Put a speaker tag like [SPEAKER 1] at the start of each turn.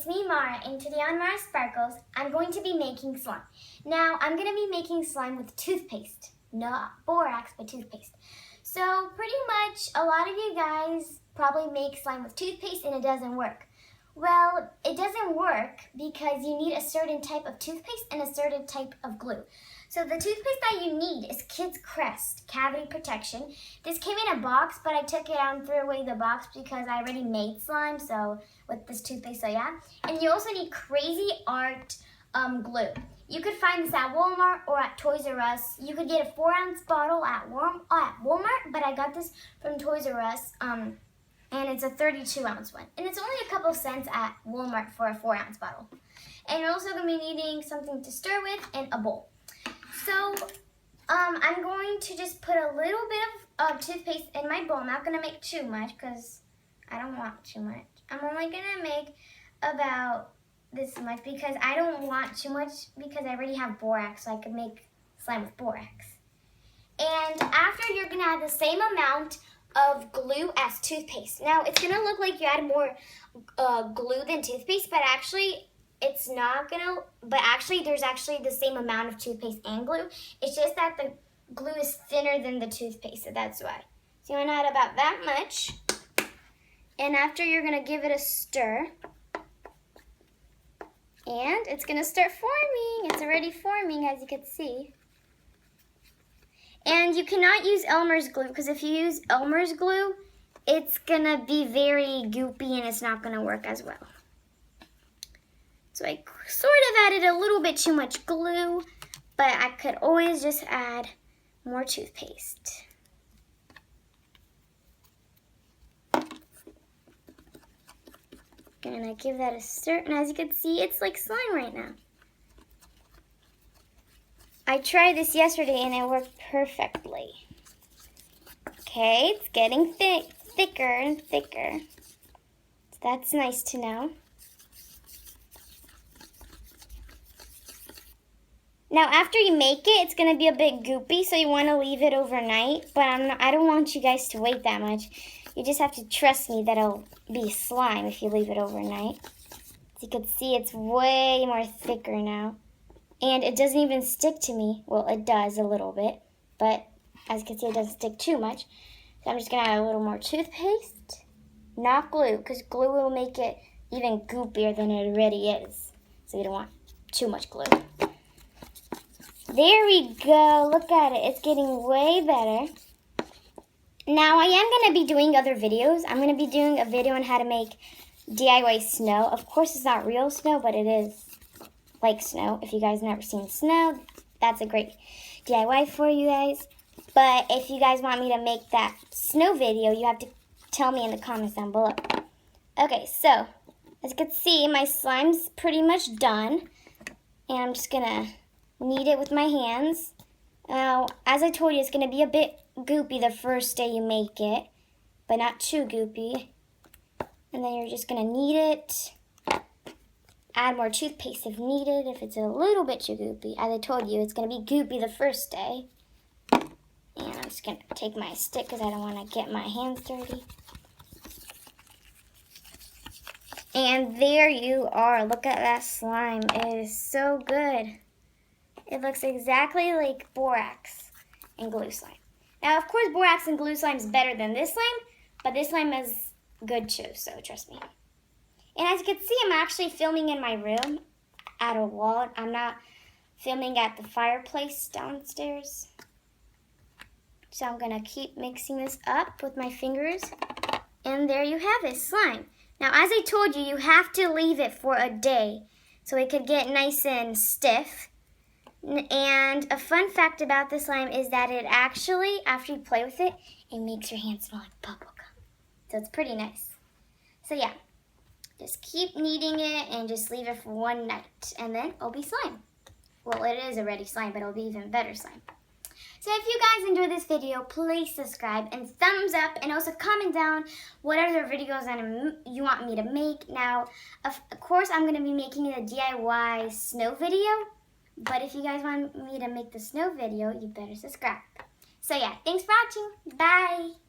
[SPEAKER 1] it's me, Mara, and today on Mara Sparkles, I'm going to be making slime. Now, I'm going to be making slime with toothpaste. Not borax, but toothpaste. So, pretty much, a lot of you guys probably make slime with toothpaste and it doesn't work. Well, it doesn't work because you need a certain type of toothpaste and a certain type of glue. So the toothpaste that you need is Kids Crest Cavity Protection. This came in a box, but I took it out and threw away the box because I already made slime, so with this toothpaste, so yeah. And you also need Crazy Art glue. You could find this at Walmart or at Toys R Us. You could get a 4-ounce bottle at Walmart, but I got this from Toys R Us, and it's a 32-ounce one. And it's only a couple cents at Walmart for a 4-ounce bottle. And you're also going to be needing something to stir with and a bowl. So, I'm going to just put a little bit of toothpaste in my bowl. I'm not going to make too much because I don't want too much. I'm only going to make about this much because I don't want too much because I already have borax, so I could make slime with borax. And after, you're going to add the same amount of glue as toothpaste. Now, it's going to look like you add more glue than toothpaste, but actually, it's not gonna, but actually there's actually the same amount of toothpaste and glue. It's just that the glue is thinner than the toothpaste, so that's why. So you wanna add about that much. And after, you're gonna give it a stir. And it's gonna start forming. It's already forming, as you can see. And you cannot use Elmer's glue, because if you use Elmer's glue, it's gonna be very goopy and it's not gonna work as well. So I sort of added a little bit too much glue, but I could always just add more toothpaste. And I give that a stir, and as you can see, it's like slime right now. I tried this yesterday and it worked perfectly. Okay, it's getting thicker and thicker. So that's nice to know. Now, after you make it, it's going to be a bit goopy, so you want to leave it overnight. But I don't want you guys to wait that much. You just have to trust me that it'll be slime if you leave it overnight. As you can see, it's way more thicker now. And it doesn't even stick to me. Well, it does a little bit. But as you can see, it doesn't stick too much. So I'm just going to add a little more toothpaste. Not glue, because glue will make it even goopier than it already is. So you don't want too much glue. There we go. Look at it. It's getting way better. Now, I am going to be doing other videos. I'm going to be doing a video on how to make DIY snow. Of course, it's not real snow, but it is like snow. If you guys have never seen snow, that's a great DIY for you guys. But if you guys want me to make that snow video, you have to tell me in the comments down below. Okay, so as you can see, my slime's pretty much done. And I'm just going to knead it with my hands. Now, as I told you, it's going to be a bit goopy the first day you make it, but not too goopy. And then you're just going to knead it. Add more toothpaste if needed, if it's a little bit too goopy. As I told you, it's going to be goopy the first day. And I'm just going to take my stick because I don't want to get my hands dirty. And there you are. Look at that slime. It is so good. It looks exactly like borax and glue slime. Now, of course, borax and glue slime is better than this slime, but this slime is good too, so trust me. And as you can see, I'm actually filming in my room at a wall. I'm not filming at the fireplace downstairs. So I'm going to keep mixing this up with my fingers. And there you have it, slime. Now, as I told you, you have to leave it for a day so it could get nice and stiff. And a fun fact about this slime is that it actually, after you play with it, it makes your hands smell like bubblegum. So it's pretty nice. So yeah, just keep kneading it and just leave it for one night. And then it'll be slime. Well, it is already slime, but it'll be even better slime. So if you guys enjoyed this video, please subscribe and thumbs up. And also comment down what other videos you want me to make. Now, of course, I'm going to be making a DIY snow video. But if you guys want me to make the snow video, you better subscribe. So yeah, thanks for watching. Bye!